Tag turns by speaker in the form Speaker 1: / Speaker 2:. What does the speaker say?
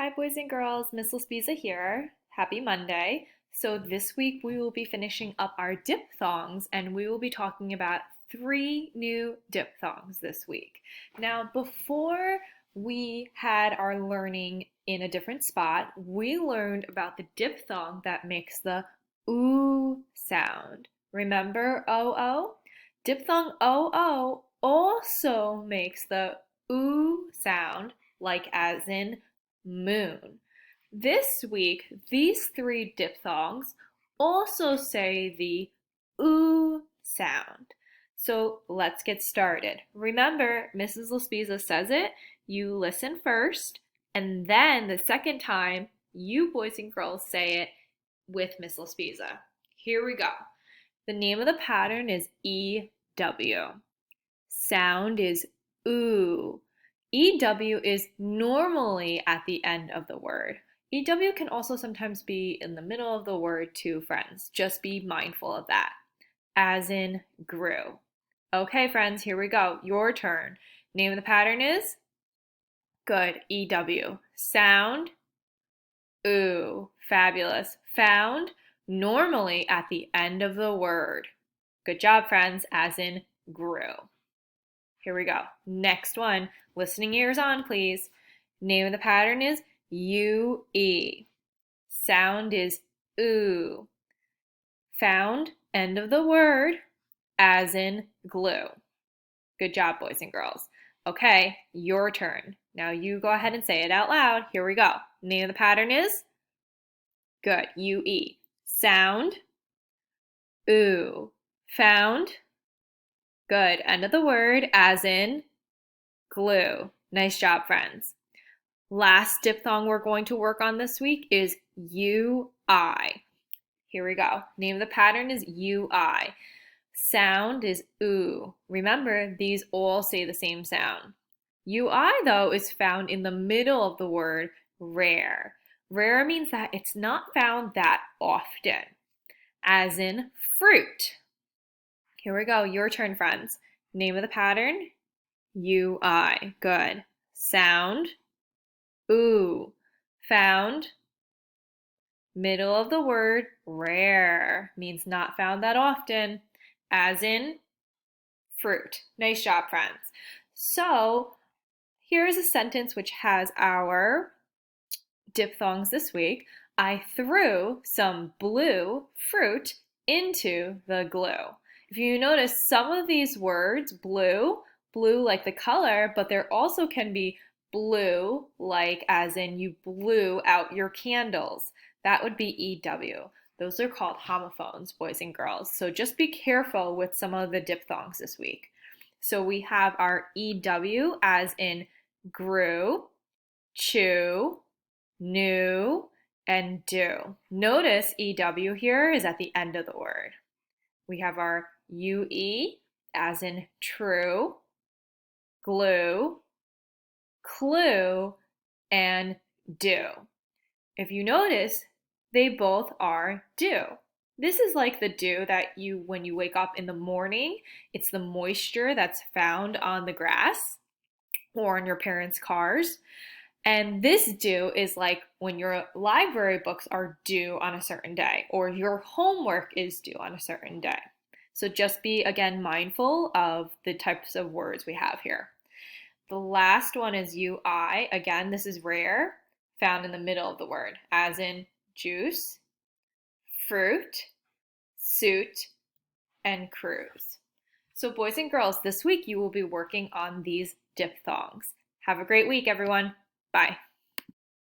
Speaker 1: Hi, boys and girls. Miss Laspiza here. Happy Monday. So, this week we will be finishing up our diphthongs and we will be talking about 3 new diphthongs this week. Now, before we had our learning in a different spot, we learned about the diphthong that makes the oo sound. Remember OO? Diphthong OO also makes the oo sound, like as in moon. This week, these 3 diphthongs also say the oo sound. So let's get started. Remember, Mrs. Laspiza says it, you listen first, and then the second time, you boys and girls say it with Miss Laspiza. Here we go. The name of the pattern is EW. Sound is oo. EW is normally at the end of the word. EW can also sometimes be in the middle of the word too, friends. Just be mindful of that. As in grew. Okay, friends, here we go. Your turn. Name of the pattern is? Good. EW. Sound oo. Fabulous. Found normally at the end of the word. Good job, friends. As in grew. Here we go. Next one. Listening ears on, please. Name of the pattern is UE. Sound is oo. Found, end of the word, as in glue. Good job, boys and girls. Okay, your turn. Now you go ahead and say it out loud. Here we go. Name of the pattern is? Good, UE. Sound, oo. Found, good, end of the word, as in glue. Nice job, friends. Last diphthong we're going to work on this week is UI. Here we go. Name of the pattern is UI. Sound is oo. Remember, these all say the same sound. UI, though, is found in the middle of the word rare. Rare means that it's not found that often, as in fruit. Here we go. Your turn, friends. Name of the pattern? UI. Good. Sound? Oo. Found? Middle of the word, rare. Means not found that often, as in fruit. Nice job, friends. So, here is a sentence which has our diphthongs this week. I threw some blue fruit into the glue. If you notice, some of these words, blue like the color, but there also can be blue like as in you blew out your candles. That would be EW. Those are called homophones, boys and girls. So just be careful with some of the diphthongs this week. So we have our EW as in grew, chew, new, and do. Notice EW here is at the end of the word. We have our UE as in true, glue, clue, and do. If you notice, they both are do. This is like the dew that when you wake up in the morning, it's the moisture that's found on the grass or on your parents' cars. And this due is like when your library books are due on a certain day or your homework is due on a certain day. So just be, again, mindful of the types of words we have here. The last one is UI. Again, this is rare, found in the middle of the word, as in juice, fruit, suit, and cruise. So boys and girls, this week you will be working on these diphthongs. Have a great week, everyone. Bye.